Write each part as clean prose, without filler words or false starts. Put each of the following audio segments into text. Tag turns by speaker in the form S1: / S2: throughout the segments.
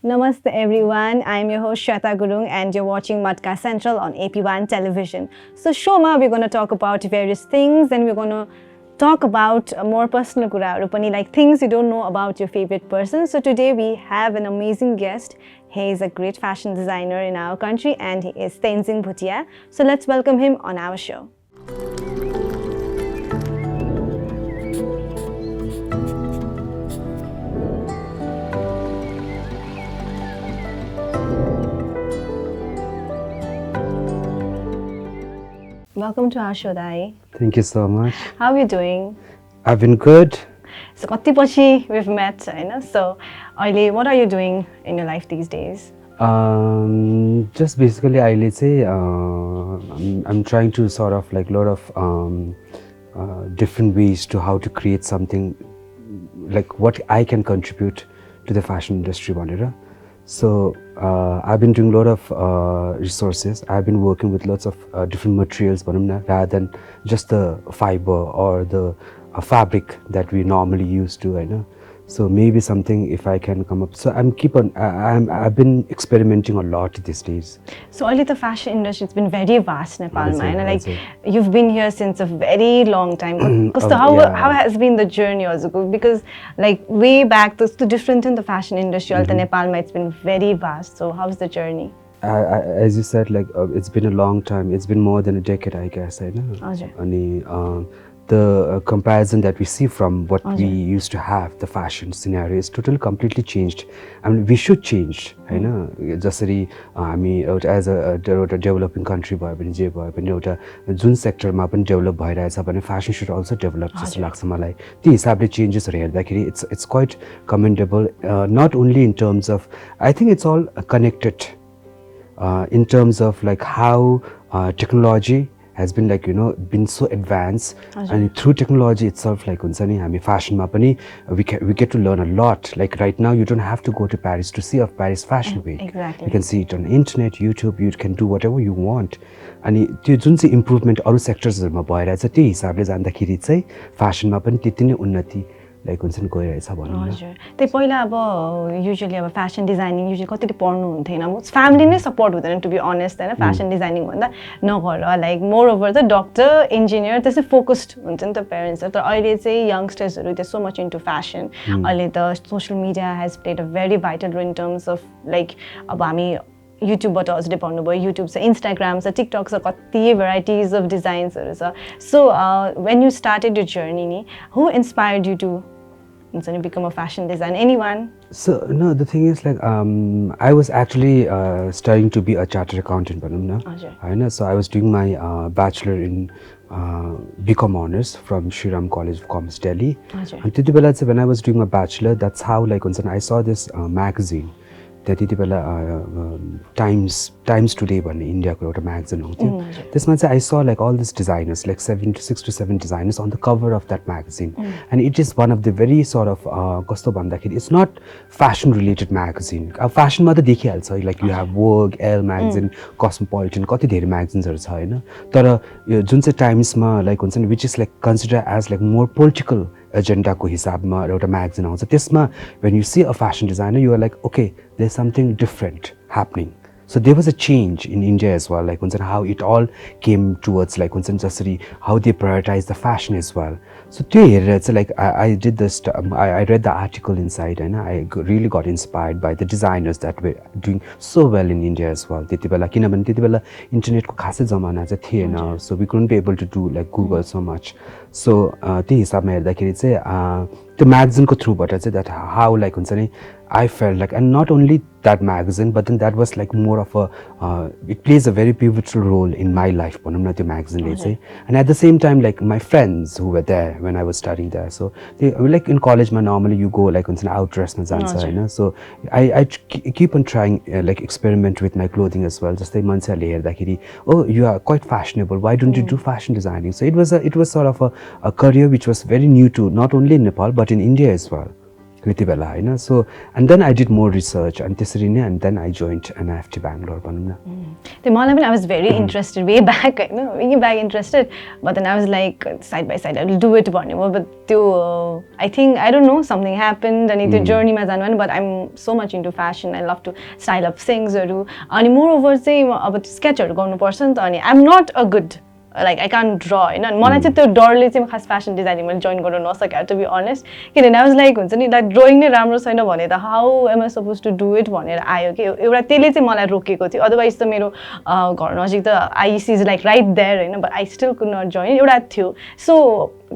S1: Namaste everyone, I'm your host Shweta Gurung and you're watching Matkaa Central on AP1 television. So Shoma, we're going to talk about various things and we're going to talk about more personal kuraharu pani, like things you don't know about your favorite person. So today we have an amazing guest. He is a great fashion designer in our country and he is Tenzing Bhutia. So let's welcome him on our show. Welcome to our show, Dai.
S2: Thank you so much.
S1: How are you doing?
S2: I've been good.
S1: So, we've met, right? So, Aile, what are you doing in your life these days?
S2: Just basically, let's say I'm trying to sort of like lot of different ways to how to create something like what I can contribute to the fashion industry, Vanira. So I've been doing a lot of resources. I've been working with lots of different materials rather than just the fiber or the fabric that we normally use to, I know. So maybe something if I can come up. So I've been experimenting a lot these days.
S1: So early the fashion industry, it's been very vast in Nepal, like you've been here since a very long time. So how has been the journey also? Because like way back, this is different in the fashion industry. The Nepal, it's been very vast. So how's the journey?
S2: As you said, like it's been a long time. It's been more than a decade, I guess. I know. The comparison that we see from what we used to have, the fashion scenario is totally completely changed. I mean, we should change, I know. Just as a developing country, June sector develop fashion should also develop. Just like the changes it's quite commendable. Not only in terms of, I think it's all connected. In terms of like how technology has been like, been so advanced, and through technology itself, like fashion we get to learn a lot. Like right now, you don't have to go to Paris to see a Paris Fashion Week.
S1: Exactly.
S2: You can see it on the internet, YouTube. You can do whatever you want. And you don't see improvement other sectors. Fashion unnati. Like unsane गइरहेछ भनौँ न
S1: त्यही पहिला अब usually अब fashion designing usually कतिले पढ्नु हुन्थेन फ्यामिली नै सपोर्ट हुँदैन टु बी अनेस्ट हैन फ्यासन डिजाइनिङ भन्दा नगर like more over the doctor engineer त्यसै फोकस्ड हुन्छ नि त पेरेन्ट्स तर अहिले चाहिँ यंगस्टर्सहरु they so much into fashion अहिले त social media has played a very vital role in terms of like अब हामी युट्युबबाट हजुरले भन्नुभयो युट्युब छ इन्स्टाग्राम छ टिकटक छ कति भेराइटिज अफ डिजाइन्सहरु छ so when you started your journey नि who inspired you to become a fashion designer? Anyone?
S2: So no, the thing is like I was actually studying to be a chartered accountant, so I was doing my bachelor in BCom honors from Shriram College of Commerce, Delhi. And when I was doing my bachelor, that's how like I saw this magazine. That Times Today in India a magazine. This month I saw like all these designers, like 6 to 7 designers on the cover of that magazine. And it is one of the very sort of it's not fashion related magazine. Fashion like you have Vogue, Elle magazine, Cosmopolitan, magazines are Times like which is like considered as like more political agenda ko hisabma euta magazine आउँछ त्यसमा when you see a fashion designer you are like okay there's something different happening. So there was a change in India as well, like how it all came towards like how they prioritize the fashion as well. So it's like I did this. I read the article inside, and I really got inspired by the designers that were doing so well in India as well. Internet ko khasai zamana cha थिएन, so we couldn't be able to do like Google so much. So त्यही हिसाबमा हेर्दाखेरि चाहिँ the magazine ko through that how like I felt like, and not only that magazine, but then that was like more of a it plays a very pivotal role in my life the magazine and at the same time like my friends who were there when I was studying there, so they like in college normally you go like outdress so I keep on trying like experiment with my clothing as well. Just like oh you are quite fashionable, why don't you do fashion designing? So it was sort of a career which was very new to not only in Nepal but in India as well. त्यति बेला होइन so and then I did more research अनि त्यसरी नै and then I joined NIFT Bangalore भनौँ न
S1: त्यो मलाई पनि I was very interested way back होइन way back interested but then I was like side by side I will do it भन्ने भयो बट त्यो I think I don't know something happened अनि त्यो जर्नीमा जानु भने but I am so much into fashion I love to style up थिङ्सहरू अनि मोर ओभर चाहिँ अब स्केचहरू गर्नुपर्छ नि त अनि I am not a good like I can't draw होइन मलाई चाहिँ त्यो डरले चाहिँ खास फेसन डिजाइनिङ मैले जोइन गर्नु नसकेँ टु बी अनेस्ट किनभने आई वाज लाइक हुन्छ नि लाइक ड्रइङ नै राम्रो छैन भने त how am I suppose to do it भनेर आयो कि एउटा त्यसले चाहिँ मलाई रोकेको थियो अदरवाइज त मेरो घर नजिक त IC is like right there होइन but I still could not join एउटा थियो so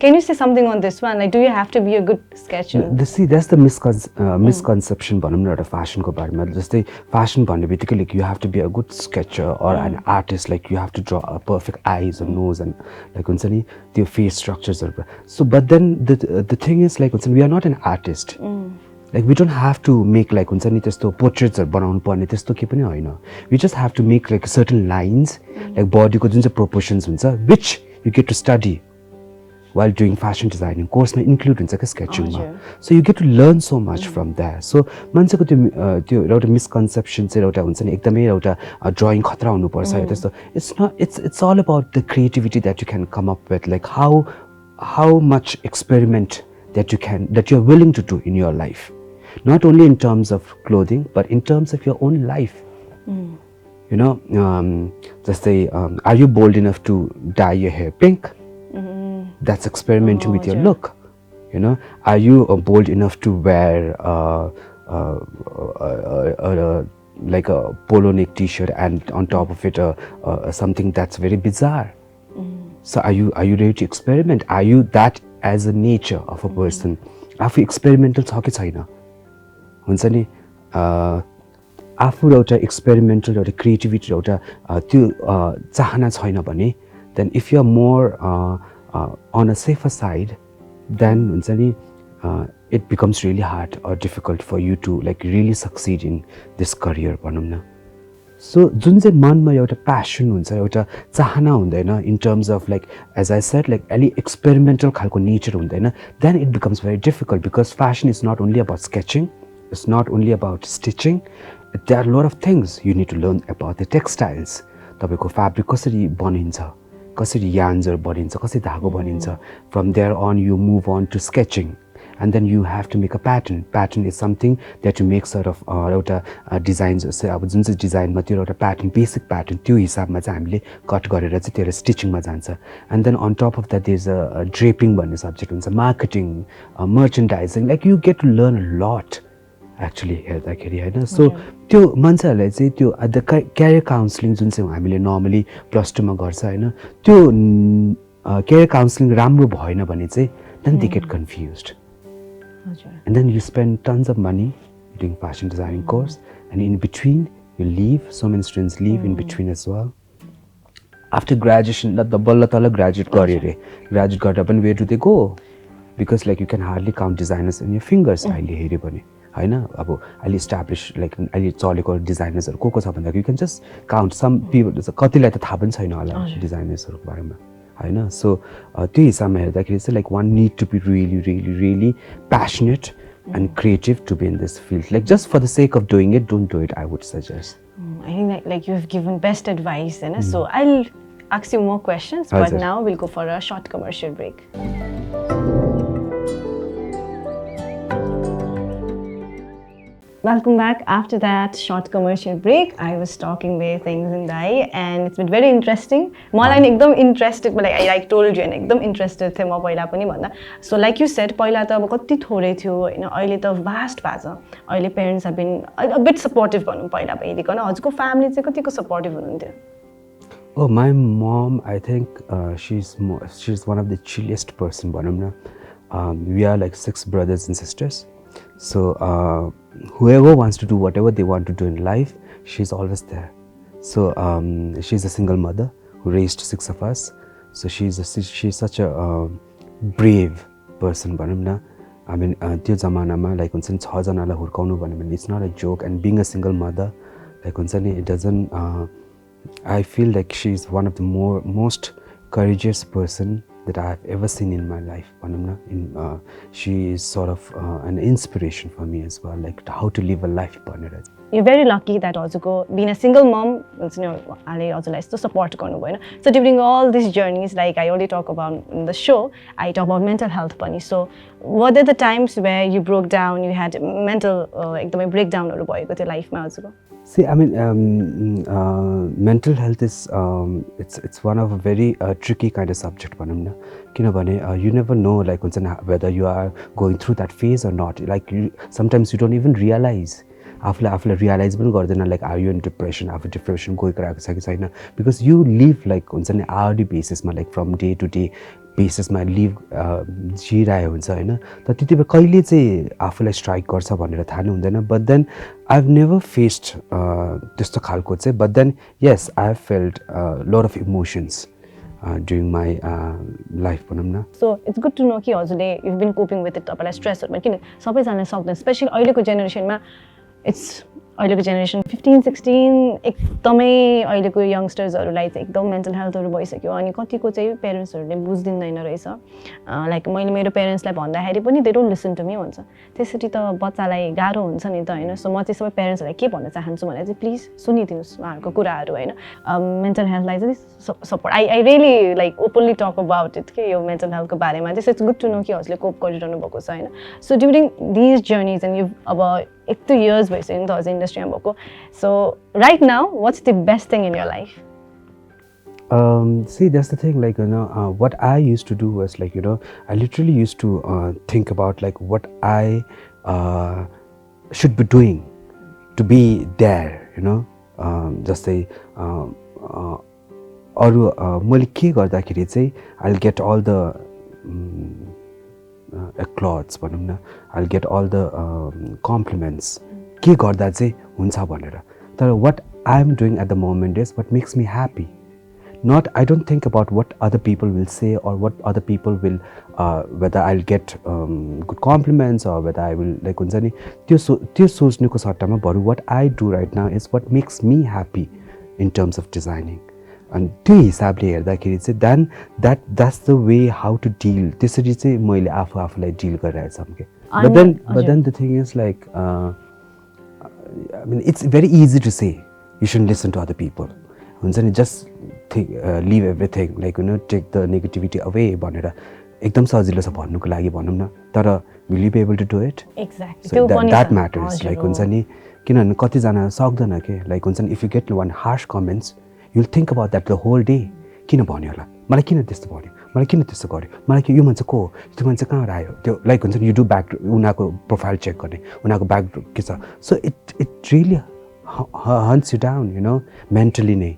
S1: can you say something on this one like do you have to be a good sketcher
S2: that's the misconception भनौँ न एउटा फेसनको बारेमा जस्तै fashion भन्ने बित्तिकै like you have to be a good sketcher or an artist like you have to draw a perfect eyes or nose and like हुन्छ नि त्यो फेस स्ट्रक्चर्सहरू so but then the thing is like हुन्छ we are not an artist like we don't have to make like हुन्छ नि त्यस्तो पोर्ट्रेट्सहरू बनाउनु पर्ने त्यस्तो केही पनि होइन we just have to make like certain lines like बडीको जुन चाहिँ प्रोपोर्सन्स हुन्छ which you get to study while doing fashion designing course may include हुन्छ के sketching मा so you get to learn so much from there so मान्छेको त्यो एउटा मिसकन्सेप्सन चाहिँ एउटा हुन्छ नि एकदमै एउटा ड्राइङ खतरा हुनुपर्छ त्यस्तो it's all about the creativity that you can come up with like how much experiment that you're willing to do in your life not only in terms of clothing but in terms of your own life you know just say are you bold enough to dye your hair pink that's experimenting with your look you know are you bold enough to wear like a polo neck t-shirt and on top of it something that's very bizarre so are you ready to experiment are you that as a nature of a person आफू experimental छ कि छैन हुन्छ नि आफू एउटा experimental एउटा creativity एउटा त्यो चाहना छैन भने then if you are more on a safer side then हुन्छ नि it becomes really hard or difficult for you to like really succeed in this career भनौँ न सो जुन चाहिँ मनमा एउटा प्यासन हुन्छ एउटा चाहना हुँदैन in terms of like as I said like अलि एक्सपेरिमेन्टल खालको नेचर हुँदैन then it becomes very difficult because fashion is not only about sketching it's not only about stitching there are lot of things you need to learn about the textiles तपाईँको fabric कसरी बनिन्छ कसरी यान्सहरू बनिन्छ कसरी धागो बनिन्छ from there on you move on to sketching and then you have to make a pattern is something that you make sort of एउटा डिजाइन्स चाहिँ अब जुन चाहिँ डिजाइनमा त्यो एउटा प्याटर्न बेसिक प्याटर्न त्यो हिसाबमा चाहिँ हामीले कट गरेर चाहिँ त्यसलाई स्टिचिङमा जान्छ and then on top of that there is a draping भन्ने सब्जेक्ट हुन्छ marketing merchandising like you get to learn a lot actually हेर्दाखेरि होइन सो त्यो मान्छेहरूलाई चाहिँ त्यो द क्यारियर काउन्सिलिङ जुन चाहिँ हामीले नर्मली प्लस टूमा गर्छ होइन त्यो क्यारियर काउन्सिलिङ राम्रो भएन भने चाहिँ then they get confused and then you spend tons of money doing fashion designing course and in between you leave so many students leave in between as well after graduation the balla tala graduate garera pani where do they go because like you can hardly count designers on your fingers अहिले हेर्यो भने हैन अब अहिले established like अहिले चलेको डिजाइनर्सहरु को छ भन्दा you can just count some people कतिलाई त थाहा पनि छैन होला डिजाइनर्सहरुको बारेमा होइन सो त्यो हिसाबमा हेर्दाखेरि चाहिँ like one need to be really really really passionate and creative to be in this field like just for the sake of doing it don't do it I would suggest
S1: I think like you have given best advice होइन so I will ask you more questions but now will go for a short commercial break Welcome back. After that short commercial break, I was talking with Tenzing Dai and it's been very interesting. मलाई एकदम interested but like I told you and एकदम interested थिएँ म पहिला पनि भन्दा. So like you said, पहिला त अब कति थोरै थियो हैन अहिले त vast भएको छ. अहिले parents have been a bit supportive भनौँ पहिला हेरिकन हजुरको family चाहिँ कतिको supportive हुनुहुन्थ्यो?
S2: Oh, my mom, I think she's one of the chilliest person भनौँ न. We are like 6 brothers and sisters. So whoever wants to do whatever they want to do in life, she's always there. So she's a single mother who raised 6 of us. So she's such a brave person भनौँ न. I mean त्यो जमानामा like हुन्छ नि 6 जनालाई हुर्काउनु भन्ने it's not a joke and being a single mother like हुन्छ नि it doesn't I feel like she's one of the most courageous person that I have ever seen in my life. She is sort of an inspiration for me as well, like how to live a life.
S1: You're very lucky that also being a single mom, also support. So during all these journeys, like I already talk about in the show, I talk about mental health. So were there the times where you broke down, you had mental breakdown or your life?
S2: See, I mean, mental health is it's one of a very tricky kind of subject. You never know, like whether you are going through that phase or not. Like sometimes you don't even realize. After realize like, are you in depression? After depression, because you live like on an hourly basis, like from day to day basis, my live strike but then I've never faced this. But then yes, I've felt a lot of emotions during my life.
S1: So it's good to know that you've been coping with it, stress, especially early generation. It's अहिलेको generation 15, 16 एकदमै अहिलेको youngstersहरुलाई चाहिँ एकदम mental healthहरु भइसक्यो अनि कतिको चाहिँ पेरेन्ट्सहरुले बुझ्दिदैन रहेछ लाइक मैले मेरो पेरेन्ट्सलाई भन्दाखेरि पनि they don't listen to me भन्छ त्यसरी त बच्चालाई गाह्रो हुन्छ नि त हैन सो म चाहिँ सबै पेरेन्ट्सहरुलाई के भन्न चाहन्छु भने चाहिँ प्लिज सुनिदिनुस् उहाँहरुको कुराहरु हैन mental healthलाई चाहिँ support I really like openly talk about it के यो mental healthको बारेमा चाहिँ it's good to know कि हजुरले कोप गरिरहनु भएको छ हैन so during these journeys and you've अब 1-2 years भइसक्यो नि त अझै इन्डस्ट्रीमा भएको so right now what's the best thing in your life
S2: see that's the thing like what I used to do was like I literally used to think about like what I should be doing to be there just say अरु मैले के गर्दाखेरि चाहिँ I'll get all the applauds भनौं न I'll get all the compliments के गर्दा चाहिँ हुन्छ भनेर तर what I'm doing at the moment is what makes me happy not I don't think about what other people will say or what other people will whether I'll get good compliments or whether I will like हुन्छ नि त्यो सोच्नुको सट्टामा बरु what I do right now is what makes me happy in terms of designing and त्यो हिसाबले हेर्दाखेरि चाहिँ then that's the way how to deal त्यसरी चाहिँ मैले आफूलाई deal गरिरहेको छु के but then the thing is like I mean it's very easy to say you shouldn't listen to other people हुन्छ नि just think leave everything like take the negativity away भनेर एकदम सजिलो छ भन्नुको लागि भनौं न तर will you be able to do it
S1: exactly
S2: so that matters like हुन्छ नि किनभने कति जना सक्दैन के like हुन्छ नि if you get one harsh comments you'll think about that the whole day किन भन्यो होला मलाई किन त्यस्तो भन्यो मलाई किन त्यस्तो गर्यो मलाई के यो मान्छे को त्यो मान्छे कहाँ आयो त्यो लाइक हुन्छ नि यु डु ब्याक उनीको प्रोफाइल चेक गर्ने उनीको ब्याक के छ so it really haunts you down mentally नै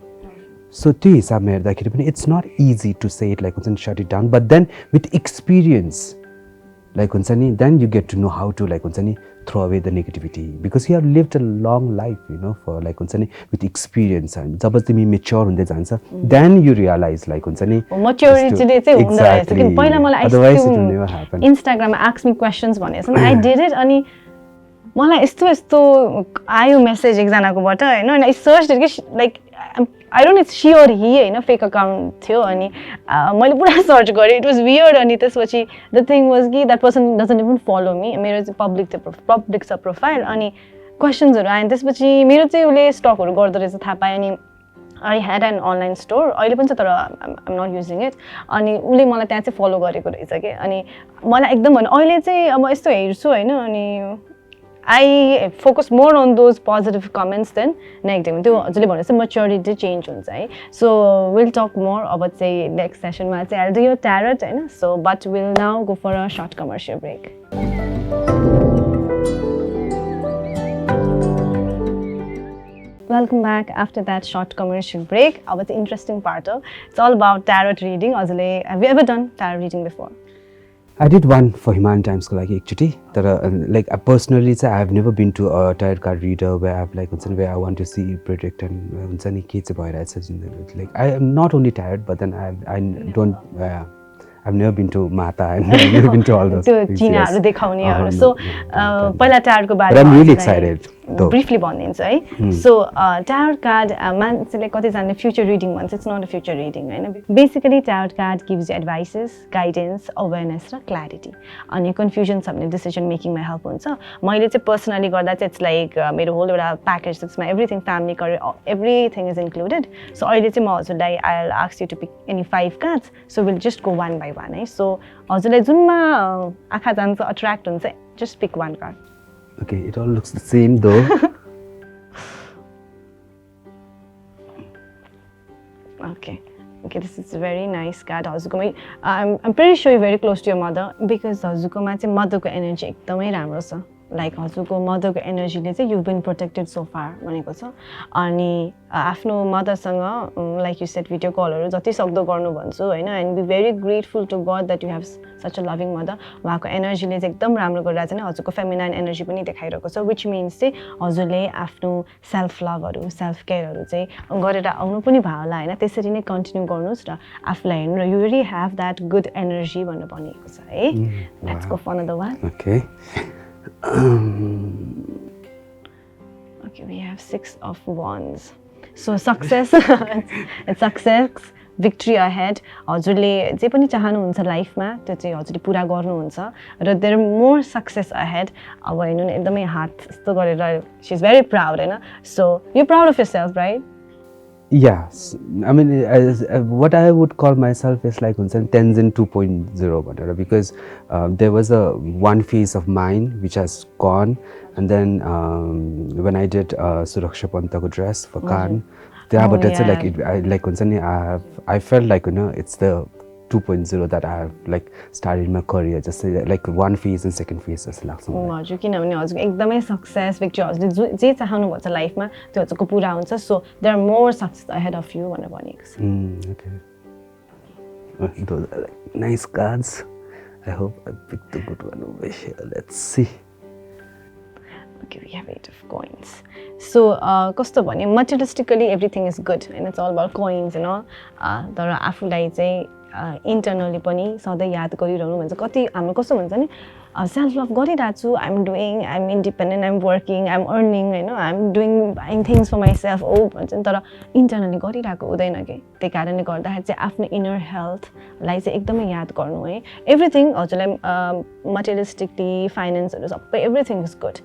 S2: सो त्यो हिसाबमा हेर्दाखेरि पनि it's not easy to say it like हुन्छ नि shut it down but then with experience like हुन्छ नि then you get to know how to like हुन्छ नि throw away the negativity because you have lived a long life for like हुन्छ नि with experience and जब तिमी mature हुँदै जान्छ then you realize like हुन्छ नि
S1: maturity ले चाहिँ हुँदै रहेछ किन पहिला मलाई Instagram ask me questions भनेछ नि I did it अनि मलाई यस्तो आयो मेसेज एकजनाकोबाट हैन अनि I searched it like I don't know it's she or he हैन फेक अकाउन्ट थियो अनि मैले पुरा सर्च गरे it was weird अनि त्यसपछि the thing was कि that person doesn't even follow me मेरो चाहिँ public छ प्रोफाइल अनि क्वेशन्सहरु आए त्यसपछि मेरो चाहिँ उले स्टकहरु गर्दै रहेछ थाहा पाए अनि I had an online store अहिले पनि छ तर I'm not using it अनि उले मलाई त्यहाँ चाहिँ फलो गरेको रहेछ के अनि मलाई एकदम भने अहिले चाहिँ अब यस्तो हेर्छु हैन अनि I focus more on those positive comments than negative. त्यो हजुरले भनेको maturity change हुन्छ है. So we'll talk more about say next session मा चाहिँ I'll do your tarot हैन. So but we'll now go for a short commercial break. Welcome back after that short commercial break. About the interesting part it's all about tarot reading. हजुरले have you ever done tarot reading before?
S2: I did one for Human Times ko lagi ekchoti tara like personally I have never been to a tarot card reader where I've like where I want to see predict and huncha ni ke chai bhayirahach like I am not only tarot but then I don't I've never been to Mata and I've never been to all those
S1: to China haru dekhaune haru so पहिला tarot ko बारेमा
S2: I'm really excited
S1: briefly भनिदिन्छु है. So tarot card मान्छेले कतिजनाले future reading भन्छ. It's not a future reading हैन. Basically tarot card gives you advices, guidance, awareness र clarity. अनि confusion छ भने decision making मा help हुन्छ. मैले चाहिँ personally गर्दा चाहिँ it's like मेरो whole एउटा package त्यसमा everything family career everything is included. So अहिले चाहिँ म हजुरलाई I'll ask you to pick any 5 cards. So we'll just go one by one है. So हजुरलाई जुनमा आँखा जान्छ attract हुन्छ just pick one card.
S2: Okay, it all looks the same though.
S1: Okay, this is a very nice card. I'm pretty sure you're very close to your mother because हजुरकोमा चाहिँ motherको energy एकदमै राम्रो छ. Like हजुरको motherको energyले चाहिँ you've been protected so far भनेको छ. अनि आफ्नो motherसँग like you said video callहरू जति सक्दो गर्नु भन्छु हैन, and be very grateful to God that you have such a loving mother. उहाँको एनर्जीले चाहिँ एकदम राम्रो गरिरहेको छ नि, हजुरको फेमिनाइन एनर्जी पनि देखाइरहेको छ, which means चाहिँ हजुरले आफ्नो सेल्फ लभहरू सेल्फ केयरहरू चाहिँ गरेर आउनु पनि भयो होला हैन. त्यसरी नै कन्टिन्यू गर्नुस् र आफुलाई हेर्नु र you really have that good energy भनेर भनिएको छ है. Let's go for another one.
S2: Okay.
S1: Okay, we have 6 of wands. So success, it's success, victory ahead. हजुरले जे पनि चाहनुहुन्छ लाइफमा त्यो चाहिँ हजुरले पुरा गर्नुहुन्छ र there more success ahead. अब हेर्नु न एकदमै हात यस्तो गरेर she is very proud हैन. So you're proud of yourself, right?
S2: Yes, I mean, what I would call myself is like Tenzing 2.0 because there was one phase of mine which has gone, and then when I did Suraksha Pantako dress for Khan, but that's I felt like it's the 2.0 that I have like started my career, just like one phase and second phase जस्तो लाग्छ मलाई.
S1: हजुर किनभने हजुरको एकदमै success victory हजुरले जे चाहनु भन्छ लाइफमा त्यो हजुरको पुरा हुन्छ. So there are more success ahead of you भनेर भनेको छ.
S2: Okay. Those are like nice cards. I hope I picked the good one over here. Let's see.
S1: Okay, we have 8 of coins. So कस्तो भने materialistically everything is good and it's all about coins and all. तर आफुलाई चाहिँ internally पनि सधैँ याद गरिरहनु भन्छ. कति हाम्रो कस्तो भन्छ नि सेल्फ लभ गरिरहेको छु, I'm independent, I'm working, I'm earning हैन, I'm buying things for myself भन्छ नि, तर इन्टरनली गरिरहेको हुँदैन के. त्यही कारणले गर्दाखेरि चाहिँ आफ्नो इनर हेल्थलाई चाहिँ एकदमै याद गर्नु है. एभ्रिथिङ हजुरलाई मटेरियलिस्टिकली फाइनेन्सहरू सबै एभ्रिथिङ इज गुड,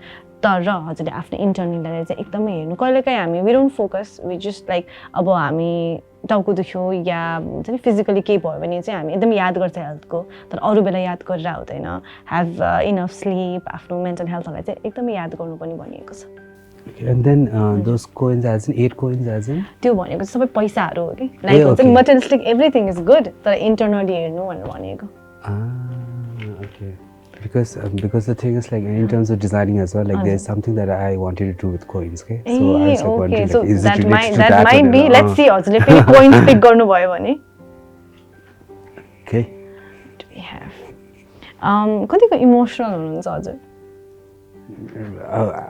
S1: तर हजुरले आफ्नो इन्टरनललाई चाहिँ एकदमै हेर्नु. कहिलेकाहीँ हामी we don't focus, we just like अब हामी टाउको दुख्यो या हुन्छ नि फिजिकली केही भयो भने चाहिँ हामी एकदम याद गर्छ हेल्थको, तर अरू बेला याद गरेर हुँदैन. ह्याभ इनफ स्लिप, आफ्नो मेन्टल हेल्थलाई चाहिँ एकदमै याद गर्नु पनि भनिएको छ.
S2: And then those coins as in 8 coins as in
S1: त्यो भनेको सबै पैसाहरू हो कि, लाइक हुन्छ नि मटेरियलिस्टिक एभ्रिथिङ इज गुड तर इन्टरनली हेर्नु भनेर भनेको.
S2: Okay. Because the thing is like in terms of designing as well, like there's something that I wanted to do with coins, okay? So I was like wondering, like, is it related to that?
S1: That might be. Let's see. हजुरले फेरि coins pick गर्नु भयो भने.
S2: Okay.
S1: What do we have? कतिको emotional हुनुहुन्छ हजुर?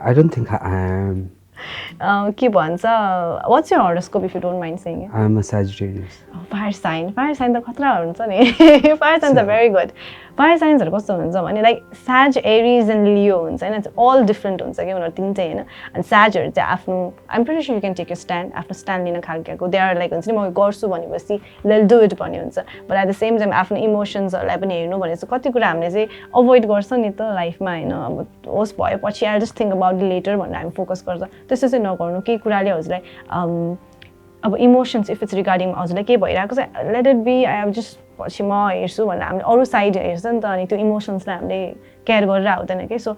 S2: I don't think I am.
S1: के भन्छ? What's your horoscope if you don't mind saying it?
S2: I'm a Sagittarius.
S1: Fire sign त खतरा हुन्छ नि. Fire signs are very good. Fire signsहरू कस्तो हुन्छ भने like Sag, Aries and Leo हुन्छ हैन, इट्स अल डिफरेन्ट हुन्छ के उनीहरू तिनटै हैन. अनि Sagहरू चाहिँ आफ्नो I'm pretty sure you can take your stand, आफ्नो स्ट्यान्ड लिन खालको. They are like हुन्छ नि म गर्छु भनेपछि they'll do it भन्ने हुन्छ. But at the same time आफ्नो इमोसन्सहरूलाई पनि हेर्नु भने चाहिँ कति कुरा हामीले चाहिँ अभोइड गर्छ नि त लाइफमा हैन. अब होस् भयो पछि I'll just think about it later भनेर हामी फोकस गर्छ. त्यस्तो चाहिँ नगर्नु. केही कुराले हजुरलाई अब इमोसन्स इफ इट्स रिगार्डिङ हजुरलाई के भइरहेको छ let it be, I have just पछि म हेर्छु भनेर हामीले अरू साइड हेर्छ नि त, अनि त्यो इमोसन्सलाई हामीले केयर गरेर हुँदैन कि. सो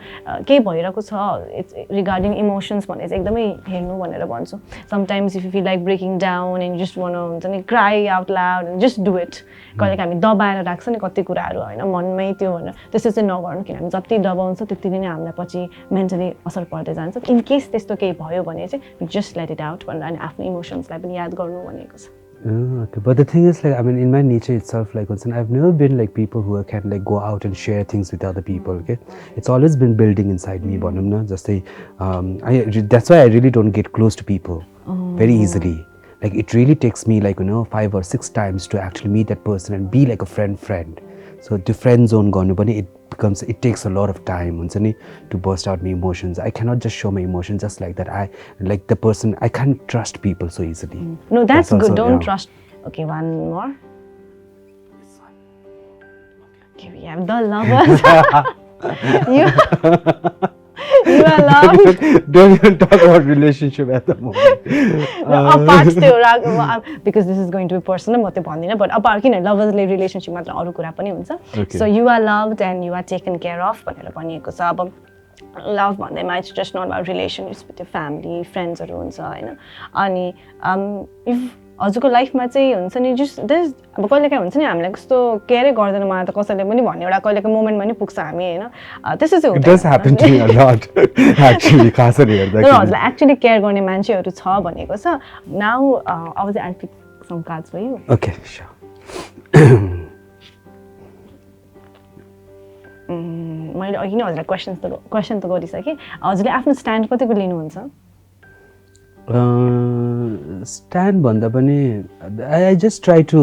S1: केही भइरहेको छ इट्स रिगार्डिङ इमोसन्स भने चाहिँ एकदमै हेर्नु भनेर भन्छु. Sometimes if you feel like breaking down and just want हुन्छ नि cry out loud and just do it. कहिलेकाहीँ हामी दबाएर राख्छ नि कति कुराहरू होइन मनमै त्यो भनेर, त्यस्तो चाहिँ नगर्नु. किन हामी जति दबाउँछ त्यति नै हामीलाई पछि मेन्टली असर पर्दै जान्छ. इन केस त्यस्तो केही भयो भने चाहिँ जस्ट लेट इट आउट भनेर अनि आफ्नो इमोसन्सलाई पनि याद गर्नु भनेको छ.
S2: Okay, but the thing is like I mean in my nature itself, like I've never been like people who can like go out and share things with other people. Okay, it's always been building inside me. Just that's why I really don't get close to people very easily. Like it really takes me like 5 or 6 times to actually meet that person and be like a friend. So त्यो friend zone गर्नु पनि it takes a lot of time हुन्छ नि to burst out my emotions. I cannot just show my emotions just like that. I can't trust people so easily.
S1: No, that's good.
S2: also,
S1: Don't
S2: yeah.
S1: trust. Okay, one more. Okay, we have the lovers. You are loved.
S2: Don't even talk about relationship at the moment.
S1: No, apart still, because this is going to be personal, म त्यो भन्दिनँ, but apart किन lovers-ले relationship मात्र अरू कुरा पनि हुन्छ.
S2: Okay.
S1: So you are loved and you are taken care of भनेर भनिएको छ. अब love भन्दैमा it's just not about relationships with your family, friends-हरू हुन्छ हैन. अनि if हजुरको लाइफमा चाहिँ हुन्छ नि जस्ट अब कहिलेकाहीँ हुन्छ नि हामीलाई कस्तो केयरै गर्दैन मलाई त कसैले पनि भन्ने एउटा कहिलेको मोमेन्टमा नि पुग्छ हामी हैन त्यस्तो चाहिँ
S2: It does happen to me a lot actually खासरी हेर्दा
S1: तर हजुरलाई एक्चुअली केयर गर्ने मान्छेहरू छ भनेको छ नाउ अब चाहिँ I'll pick some cards for you.
S2: Okay, sure.
S1: मैले अघि नै हजुरलाई क्वेसन त गरिसकेँ हजुरले आफ्नो स्ट्यान्ड कतिको लिनुहुन्छ
S2: Stand भन्दा पनि I just try to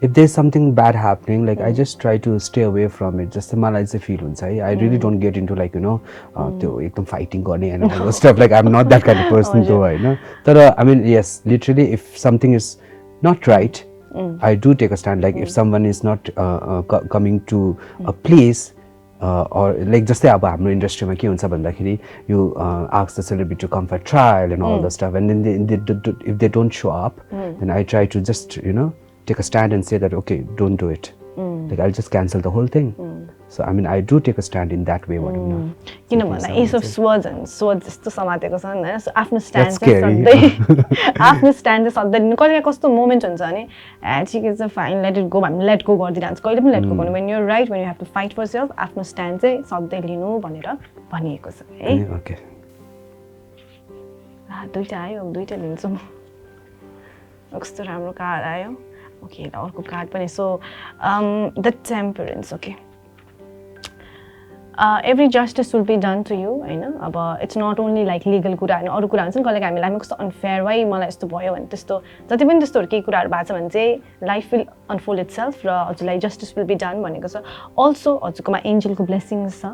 S2: if there's something bad happening like I just try to stay away from it just मलाई चाहिँ feel हुन्छ है I really don't get into like त्यो एकदम fighting गर्ने and all those stuff like I'm not that kind of person though हैन तर I mean yes literally if something is not right I do take a stand like if someone is not coming to a place or like जस्तै अब हाम्रो इन्डस्ट्रीमा के हुन्छ भन्दाखेरि you ask the celebrity to come for trial and all the stuff and then if they don't show up then I try to just take a stand and say that okay don't do it like I'll just cancel the whole thing so I mean I do take a stand in that way
S1: किन भन्दा Ace of Swords and Swords जस्तो समातेको छ हैन so आफ्नो stand चाहिँ सधैँ आफ्नो stand चाहिँ सधैँ लिनु कहिले कस्तो मोमेन्ट हुन्छ भने ठिक is fine let it go हामी लेट गो गरिदिन्छ कहिले पनि लेट गो गर्नु when you're right when you have to fight for yourself आफ्नो स्ट्यान्ड चाहिँ सधैँ लिनु भनेर भनिएको छ है
S2: ओके
S1: दुईटा आयो दुईटा लिन्छु म कस्तो राम्रो कार्ड आयो ओके अर्को कार्ड पनि so the temperance okay every justice will be done to you हैन अब it's not only like legal कुरा हैन अरू कुरा हुन्छ नि कहिले हामी लाइफमा कस्तो अनफेयर वाइ मलाई यस्तो भयो भने त्यस्तो जति पनि त्यस्तोहरू केही कुराहरू भएको छ भने चाहिँ लाइफ विल अनफोल्ड इट्सेल्फ र हजुरलाई जस्टिस विल बी डन भनेको छ अल्सो हजुरकोमा एन्जलको ब्लेसिङ्स छ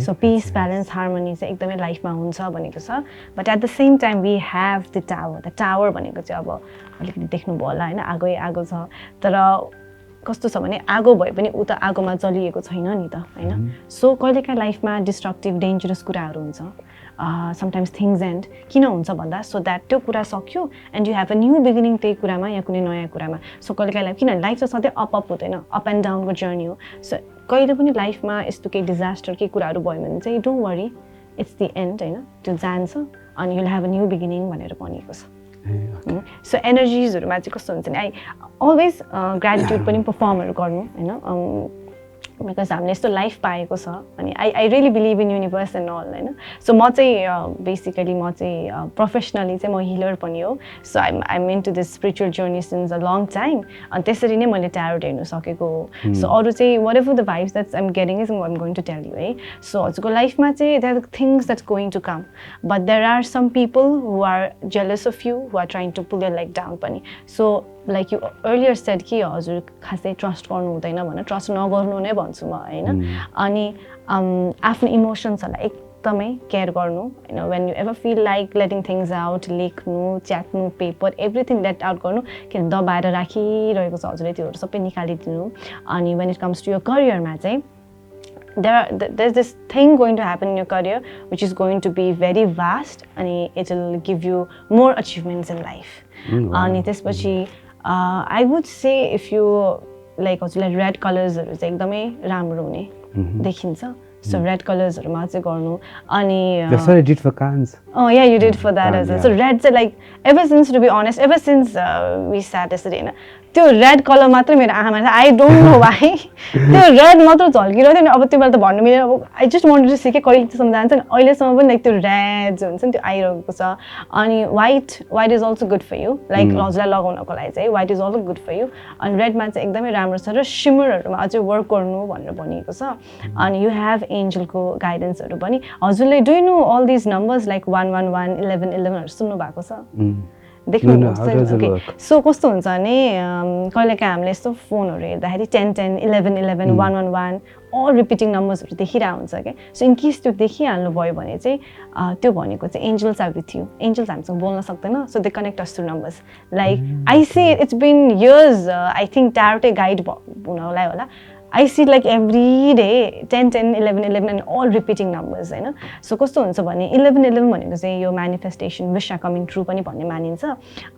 S1: सो पिस ब्यालेन्स हार्मोनी चाहिँ एकदमै लाइफमा हुन्छ भनेको छ but at the same time we have the tower भनेको चाहिँ अब अलिकति देख्नु भयो होला हैन आगै आगो छ तर कस्तो छ भने आगो भए पनि उता आगोमा जलिएको छैन नि त हैन सो कहिलेकाहीँ लाइफमा डिस्ट्रक्टिभ डेन्जरस कुराहरू हुन्छ समटाइम्स थिङ्स एन्ड किन हुन्छ भन्दा सो द्याट त्यो कुरा सक्यो and you have a new beginning त्यही कुरामा या कुनै नयाँ कुरामा सो कहिलेकाहीँ लाइफ किन लाइफ चाहिँ सधैँ अप हुँदैन अप एन्ड डाउनको जर्नी हो सो कहिले पनि लाइफमा यस्तो केही डिजास्टर केही कुराहरू भयो भने चाहिँ don't worry it's the and हैन त्यो जान्छ अनि you'll have a new beginning भनेर भनिएको छ सो एनर्जिजहरूमा चाहिँ कस्तो हुन्छ नि आई अलवेज ग्रेटिट्युड पनि पर्फर्महरू गर्नु होइन बिकज हामीले यस्तो लाइफ पाएको छ अनि I really believe in universe and all होइन सो म चाहिँ बेसिकली म चाहिँ प्रोफेसनली चाहिँ म हिलर पनि हो so I'm into this spiritual journey since a long time अनि त्यसरी नै मैले ट्यारोट हेर्नु सकेको हो सो अरू चाहिँ whatever the vibes that's I'm getting is I'm going to tell you है सो हजुरको लाइफमा चाहिँ there are things that's going to come but there are some people who are jealous of you who are trying to pull your like down पनि so like you earlier said कि हजुर खासै trust गर्नु हुँदैन भनेर trust नगर्नु नै भन्छु म होइन अनि आफ्नो इमोसन्सहरूलाई एकदमै केयर गर्नु होइन when you ever feel like letting things out लेख्नु च्याट्नु पेपर एभ्रिथिङ लेट आउट गर्नु किन दबाएर राखिरहेको छ हजुरले त्योहरू सबै निकालिदिनु अनि when it comes to your करियरमा चाहिँ there's this thing going to happen in your career which is going to be very vast and it will give you more achievements in life and त्यसपछि I would say if you like हजुरलाई red कलर्सहरू चाहिँ एकदमै राम्रो हुने देखिन्छ so red कलर्सहरूमा चाहिँ गर्नु अनि
S2: That's what I did for Cannes.
S1: Oh yeah, you did for that as well. So red चाहिँ like ever since to be honest, ever since we sat यसरी हैन त्यो रेड कलर मात्र मेरो आँखामा छ आई डोन्ट नो वाइ त्यो red मात्र झल्किरहेको थियो नि अब त्यो बेला त भन्नु मिलेन अब I just wanted to see के कहिलेसम्म जान्छ नि अहिलेसम्म पनि लाइक त्यो रेड हुन्छ नि त्यो आइरहेको छ अनि white is also good for you like हजुरलाई लगाउनको लागि चाहिँ white is also good for you अनि रेडमा चाहिँ एकदमै राम्रो छ र सिमरहरूमा अझै वर्क गर्नु भनेर भनिएको छ अनि यु हेभ एन्जलको गाइडेन्सहरू पनि हजुरले do you know all these numbers like 111 11 11हरू सुन्नु भएको छ
S2: No, how does it work?
S1: So कस्तो हुन्छ भने कहिलेकाहीँ हामीले यस्तो फोनहरू हेर्दाखेरि 10 10 11 11 1 1 1 अल रिपिटिङ नम्बर्सहरू देखिरहेको हुन्छ क्या सो इन केस त्यो देखिहाल्नु भयो भने चाहिँ त्यो भनेको चाहिँ angels are with you angels हामीसँग बोल्न सक्दैन so they connect us through numbers like I see it's been years I think ट्यारोटै गाइड हुनलाई होला I see like every day 10, 10, 11, 11 and all repeating numbers, होइन सो कस्तो हुन्छ भने 11, 11 भनेको चाहिँ यो manifestation, wish are coming true पनि भन्ने मानिन्छ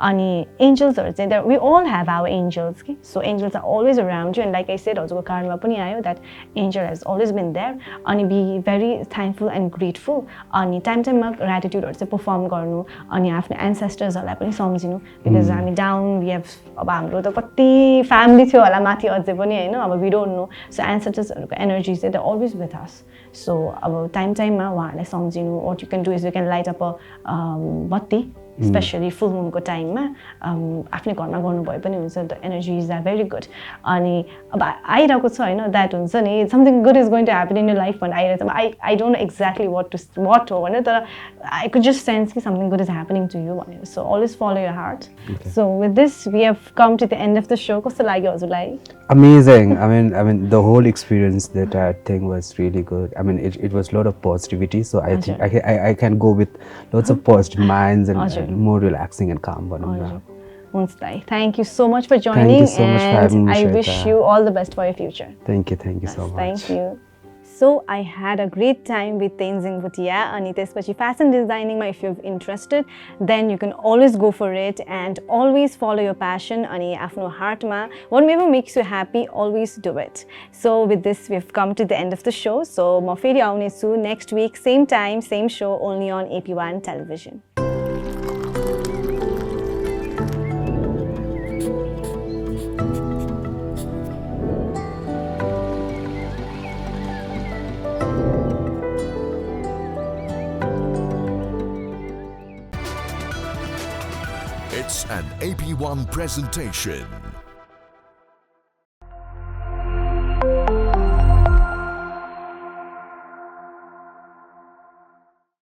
S1: अनि एन्जल्सहरू चाहिँ we all have our angels के so angels are always around you and like I said हजुरको कार्डमा पनि आयो that angel has always been there अनि be very thankful and grateful अनि टाइममा ग्रेटिट्युडहरू चाहिँ पर्फर्म गर्नु अनि आफ्नो एन्सेस्टर्सहरूलाई पनि सम्झिनु बिकज हामी डाउन वी हेभ अब हाम्रो त कति फ्यामिली थियो होला माथि अझै पनि होइन अब वी डोन्ट नो सो एन्सेस्टर्सहरूको एनर्जी चाहिँ they always with us so अब टाइममा उहाँहरूलाई सम्झिनु what you can do is you can light up a बत्ती स्पेसली फुल मुनको टाइममा आफ्नै घरमा गर्नुभयो पनि हुन्छ the energies are very good अनि अब आइरहेको छ होइन द्याट हुन्छ नि something good is going to happen in your life भनेर आइरहेको छ I don't know exactly what हो भनेर तर आई कुड जस्ट सेन्स कि something good is happening to you भनेर so always follow your heart so with this we have come to the end of the so कस्तो लाग्यो हजुरलाई
S2: Amazing. I mean, the whole experience, the entire thing was really good. I mean, it was a lot of positivity. So I think I can go with lots of positive minds and more relaxing and calm.
S1: Thank you so much for joining.
S2: Thank you so much for having me,
S1: I
S2: Shweta.
S1: wish you all the best for your future.
S2: Thank you so much.
S1: Thank you. So I had a great time with Tenzing Bhutia and त्यसपछि fashion designing ma if you're interested then you can always go for it and always follow your passion अनि आफ्नो heart ma whatever makes you happy always do it. So with this we've come to the end of the show. So म फेरि आउने छु next week same time same show only on AP1 television.
S3: It's an AP1 presentation.